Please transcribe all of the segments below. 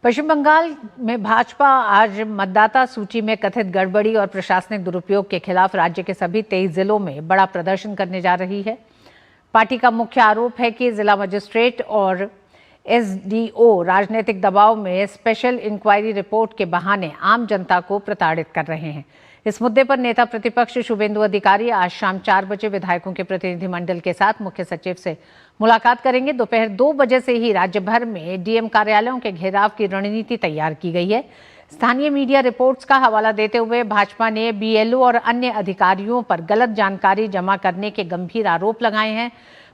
पश्चिम बंगाल में भाजपा आज मतदाता सूची में कथित गड़बड़ी और प्रशासनिक दुरुपयोग के खिलाफ राज्य के सभी 23 जिलों में बड़ा प्रदर्शन करने जा रही है। पार्टी का मुख्य आरोप है कि जिला मजिस्ट्रेट और एसडीओ राजनीतिक दबाव में स्पेशल इंक्वायरी रिपोर्ट के बहाने आम जनता को प्रताड़ित कर रहे हैं। इस मुद्दे पर नेता प्रतिपक्ष शुभेंदु अधिकारी आज शाम 4 बजे विधायकों के प्रतिनिधिमंडल के साथ मुख्य सचिव से मुलाकात करेंगे। दोपहर 2 बजे से ही राज्य भर में डीएम कार्यालयों के घेराव की रणनीति तैयार की गई है। स्थानीय मीडिया रिपोर्ट्स का हवाला देते हुए भाजपा ने बीएलओ और अन्य अधिकारियों पर गलत जानकारी जमा करने के गंभीर आरोप लगाए हैं।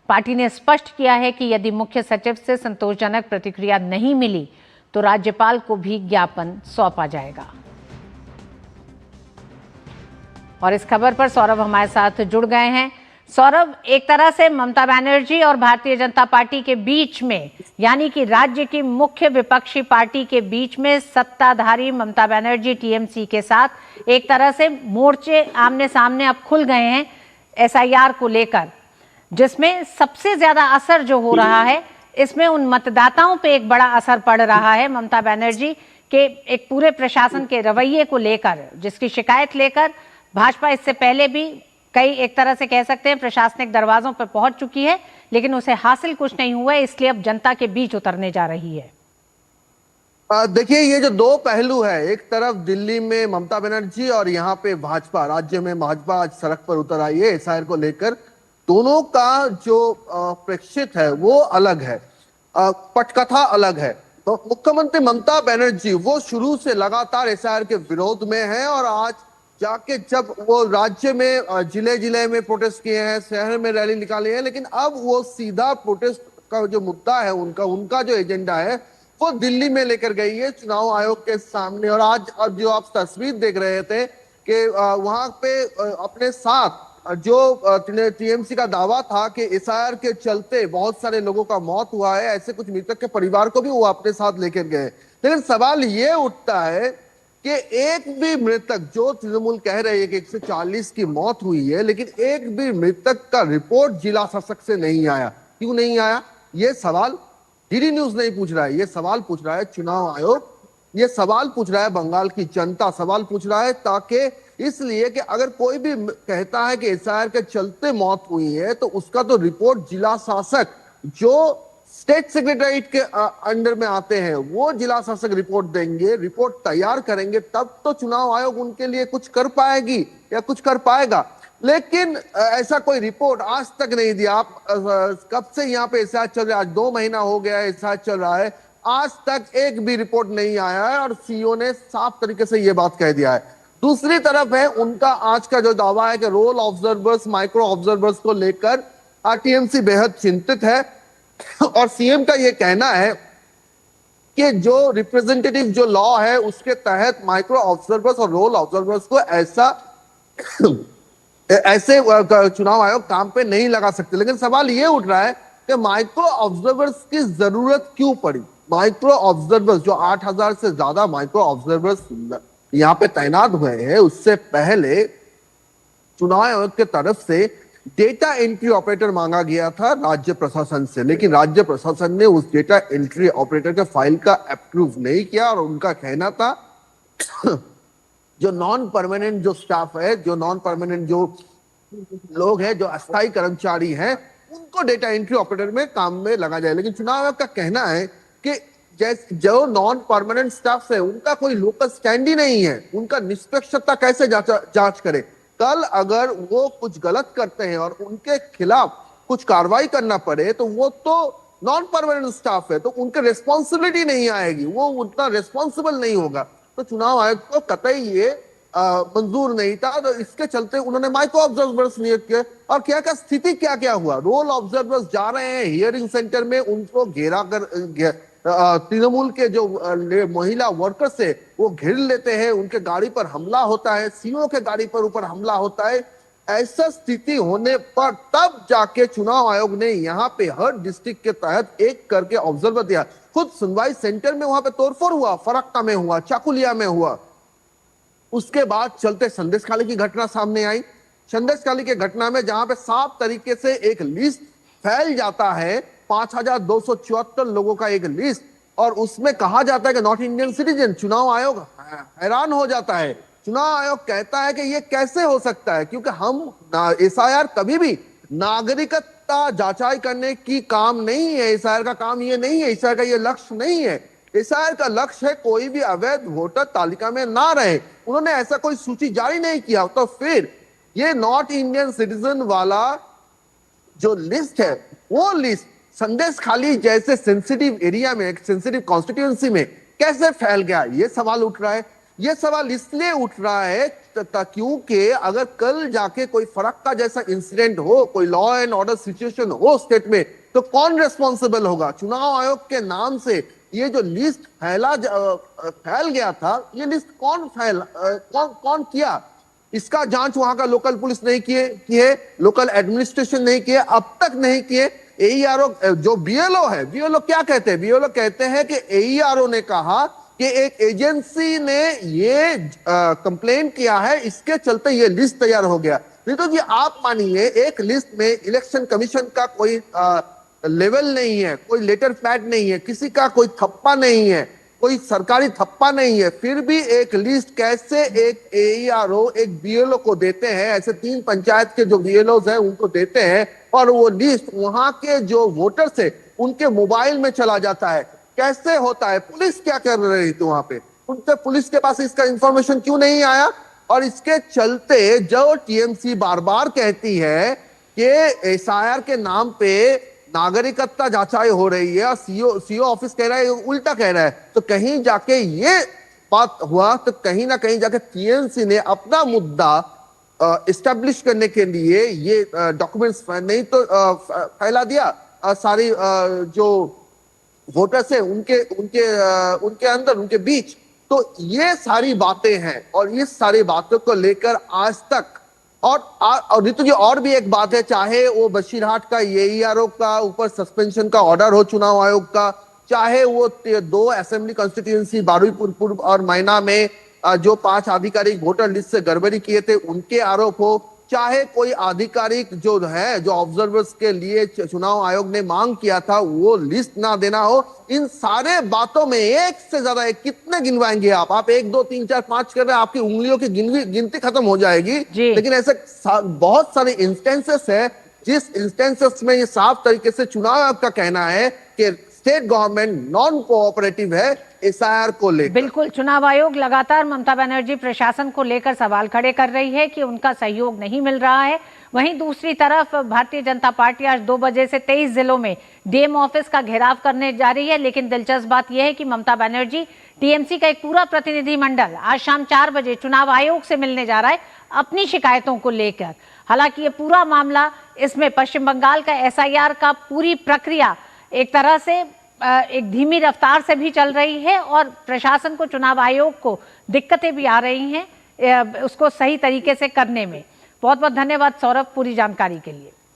पार्टी ने स्पष्ट किया है कि यदि मुख्य सचिव से संतोषजनक प्रतिक्रिया नहीं मिली तो राज्यपाल को भी ज्ञापन सौंपा जाएगा। और इस खबर पर सौरभ हमारे साथ जुड़ गए हैं। सौरभ, एक तरह से ममता बनर्जी और भारतीय जनता पार्टी के बीच में, यानी कि राज्य की मुख्य विपक्षी पार्टी के बीच में सत्ताधारी ममता बनर्जी टीएमसी के साथ एक तरह से मोर्चे आमने सामने अब खुल गए हैं एसआईआर को लेकर, जिसमें सबसे ज्यादा असर जो हो रहा है इसमें उन मतदाताओं पे एक बड़ा असर पड़ रहा है ममता बनर्जी के एक पूरे प्रशासन के रवैये को लेकर, जिसकी शिकायत लेकर भाजपा इससे पहले भी कई एक तरह से कह सकते हैं प्रशासनिक दरवाजों पर पहुंच चुकी है, लेकिन उसे हासिल कुछ नहीं हुआ है, इसलिए अब जनता के बीच उतरने जा रही है। देखिए, ये जो दो पहलू है, एक तरफ दिल्ली में ममता बनर्जी और यहाँ पे भाजपा, राज्य में भाजपा आज सड़क पर उतर आई है एसआईआर को लेकर। दोनों का जो प्रेक्षित है वो अलग है, पटकथा अलग है। तो मुख्यमंत्री ममता बनर्जी वो शुरू से लगातार एसआईआर के विरोध में है और आज जाके जब वो राज्य में जिले जिले में प्रोटेस्ट किए हैं, शहर में रैली निकाली है, लेकिन अब वो सीधा प्रोटेस्ट का जो मुद्दा है उनका जो एजेंडा है वो दिल्ली में लेकर गई है चुनाव आयोग के सामने। और आज अब जो आप तस्वीर देख रहे थे कि वहां पे अपने साथ जो टीएमसी का दावा था कि एसआईआर के चलते बहुत सारे लोगों का मौत हुआ है, ऐसे कुछ मृतक के परिवार को भी वो अपने साथ लेकर गए। लेकिन सवाल ये उठता है कि एक भी मृतक, जो तृणमूल कह रही है कि 140 की मौत हुई है, लेकिन एक भी मृतक का रिपोर्ट जिला शासक से नहीं आया। क्यों नहीं आया? ये सवाल डीडी न्यूज नहीं पूछ रहा है, ये सवाल पूछ रहा है चुनाव आयोग, ये सवाल पूछ रहा है बंगाल की जनता, सवाल पूछ रहा है ताकि इसलिए कि अगर कोई भी कहता है कि एसआईआर के चलते मौत हुई है तो उसका तो रिपोर्ट जिला शासक जो स्टेट सेक्रेटरीट के अंडर में आते हैं वो जिला शासक रिपोर्ट देंगे, रिपोर्ट तैयार करेंगे, तब तो चुनाव आयोग उनके लिए कुछ कर पाएगी या कुछ कर पाएगा। लेकिन ऐसा कोई रिपोर्ट आज तक नहीं दिया। आप कब से यहाँ पे एसआईआर चल रहा है? आज 2 महीना हो गया है एसआईआर चल रहा है, आज तक एक भी रिपोर्ट नहीं आया है और सीईओ ने साफ तरीके से ये बात कह दिया है। दूसरी तरफ है उनका आज का जो दावा है कि रोल ऑब्जर्वर्स, माइक्रो ऑब्जर्वर्स को लेकर टीएमसी बेहद चिंतित है और सीएम का यह कहना है कि जो रिप्रेजेंटेटिव जो लॉ है उसके तहत माइक्रो ऑब्जर्वर्स और रोल ऑब्जर्वर्स को ऐसे चुनाव आयोग काम पे नहीं लगा सकते। लेकिन सवाल ये उठ रहा है कि माइक्रो ऑब्जर्वर्स की जरूरत क्यों पड़ी? माइक्रो ऑब्जर्वर्स जो 8000 से ज्यादा माइक्रो ऑब्जर्वर्स यहाँ पे तैनात हुए हैं, उससे पहले चुनाव आयोग की तरफ से डेटा एंट्री ऑपरेटर मांगा गया था राज्य प्रशासन से, लेकिन राज्य प्रशासन ने उस डेटा एंट्री ऑपरेटर के फाइल का अप्रूव नहीं किया और उनका कहना था जो नॉन परमानेंट जो स्टाफ है, जो नॉन परमानेंट जो लोग हैं, जो अस्थायी कर्मचारी हैं, उनको डेटा एंट्री ऑपरेटर में काम में लगा जाए। लेकिन चुनाव आयोग का कहना है कि जो नॉन परमानेंट स्टाफ है उनका कोई लोकल स्टैंड ही नहीं है, उनका निष्पक्षता कैसे जांच करे? कल अगर वो कुछ गलत करते हैं और उनके खिलाफ कुछ कार्रवाई करना पड़े तो वो तो नॉन परमानेंट स्टाफ है, तो उनके रिस्पॉन्सिबिलिटी नहीं आएगी, वो उतना रिस्पॉन्सिबल नहीं होगा। तो चुनाव आयोग को कतई ये मंजूर नहीं था, तो इसके चलते उन्होंने माइक्रो ऑब्जर्वर्स नियुक्त किए। और क्या क्या स्थिति क्या क्या हुआ? रोल ऑब्जर्वर्स जा रहे हैं हियरिंग सेंटर में, उनको घेरा कर तृणमूल के जो महिला वर्कर्स है वो घेर लेते हैं, उनके गाड़ी पर हमला होता है, सीओ के गाड़ी पर ऊपर हमला होता है। ऐसा स्थिति होने पर तब जाके चुनाव आयोग ने यहाँ पे हर डिस्ट्रिक्ट के तहत एक करके ऑब्जर्वर दिया। खुद सुनवाई सेंटर में वहां पे तोड़फोड़ हुआ, फरक्का में हुआ, चाकुलिया में हुआ। उसके बाद चलते संदेशखाली की घटना सामने आई। संदेशखाली के घटना में जहां पे साफ तरीके से एक लिस्ट फैल जाता है, 5274 लोगों का एक लिस्ट, और उसमें कहा जाता है कि नॉट इंडियन सिटीजन। चुनाव आयोग हैरान हो जाता है। चुनाव आयोग कहता है कि ये कैसे हो सकता है, क्योंकि हम एसआईआर कभी भी नागरिकता जांचाई करने की काम नहीं है। एसआईआर का काम ये नहीं है, एसआईआर का ये लक्ष्य नहीं है। एसआईआर का लक्ष्य है कोई भी अवैध वोटर तालिका में ना रहे। उन्होंने ऐसा कोई सूची जारी नहीं किया, तो फिर ये नॉट इंडियन सिटीजन वाला जो लिस्ट है, वो लिस्ट संदेश खाली जैसे सेंसिटिव एरिया में, सेंसिटिव कॉन्स्टिट्यूएंसी में कैसे फैल गया, ये सवाल उठ रहा है। ये सवाल इसलिए उठ रहा है क्योंकि अगर कल जाके कोई फरक्का जैसा इंसिडेंट हो, कोई लॉ एंड ऑर्डर सिचुएशन हो स्टेट में, तो कौन रिस्पॉन्सिबल होगा? चुनाव आयोग के नाम से ये जो लिस्ट फैल गया था, ये लिस्ट कौन किया? इसका जांच वहां का लोकल पुलिस नहीं किए, लोकल एडमिनिस्ट्रेशन नहीं किए, अब तक नहीं किए। एईआरओ जो बीएलओ है, बीएलओ क्या कहते हैं? बीएलओ कहते हैं कि एईआरओ ने कहा कि एक एजेंसी ने ये कंप्लेन किया है, इसके चलते ये लिस्ट तैयार हो गया। नहीं तो जी आप मानिए, एक लिस्ट में इलेक्शन कमीशन का कोई लेवल नहीं है, कोई लेटर पैड नहीं है, किसी का कोई थप्पा नहीं है, कोई सरकारी थप्पा नहीं है, फिर भी एक लिस्ट कैसे एक एईआरओ एक बीएलओ को देते हैं? ऐसे 3 पंचायत के जो बीएलओ हैं उनको देते हैं, और वो लिस्ट वहां के जो वोटर्स है उनके मोबाइल में चला जाता है। कैसे होता है? पुलिस क्या कर रही थी वहां पे? उनसे पुलिस के पास इसका इंफॉर्मेशन क्यों नहीं आया? और इसके चलते जो टीएमसी बार बार कहती है कि एसआईआर के नाम पे नागरिकता जांचाई हो रही है, और सीओ ऑफिस कह रहा है, उल्टा कह रहा है, तो कहीं जाके ये बात हुआ तो कहीं ना कहीं जाके टीएमसी ने अपना मुद्दा एस्टेब्लिश करने के लिए ये डॉक्यूमेंट्स नहीं तो फैला दिया। सारी जो वोटर्स है उनके अंदर, उनके बीच। तो ये सारी बातें हैं, और इस सारी बातों को लेकर आज तक और ऋतु जी, और भी एक बात है, चाहे वो बशीरहाट का एईआरओ का ऊपर सस्पेंशन का ऑर्डर हो चुनाव आयोग का, चाहे वो 2 असेंबली कॉन्स्टिट्यूएंसी बारुईपुर पूर्व और मैना में जो 5 आधिकारिक वोटर लिस्ट से गड़बड़ी किए थे उनके आरोप हो, चाहे कोई आधिकारिक जो है, जो ऑब्जर्वर्स के लिए चुनाव आयोग ने मांग किया था वो लिस्ट ना देना हो, इन सारे बातों में एक से ज्यादा एक कितने गिनवाएंगे आप 1 2 3 4 5 कर रहे हैं, आपकी उंगलियों की गिनती खत्म हो जाएगी। लेकिन ऐसे बहुत सारे इंस्टेंसेस है जिस इंस्टेंसेस में ये साफ तरीके से चुनाव आयोग का कहना है कि स्टेट गवर्नमेंट नॉन कोऑपरेटिव है एसआईआर को लेकर। बिल्कुल, चुनाव आयोग लगातार ममता बनर्जी प्रशासन को लेकर सवाल खड़े कर रही है कि उनका सहयोग नहीं मिल रहा है। वहीं दूसरी तरफ भारतीय जनता पार्टी आज 2 बजे से 23 जिलों में डीएम ऑफिस का घेराव करने जा रही है। लेकिन दिलचस्प बात यह है कि ममता बनर्जी, टीएमसी का एक पूरा प्रतिनिधिमंडल आज शाम 4 बजे चुनाव आयोग से मिलने जा रहा है अपनी शिकायतों को लेकर। हालांकि ये पूरा मामला, इसमें पश्चिम बंगाल का एसआईआर का पूरी प्रक्रिया एक तरह से एक धीमी रफ्तार से भी चल रही है, और प्रशासन को, चुनाव आयोग को दिक्कतें भी आ रही हैं उसको सही तरीके से करने में। बहुत बहुत धन्यवाद सौरभ पूरी जानकारी के लिए।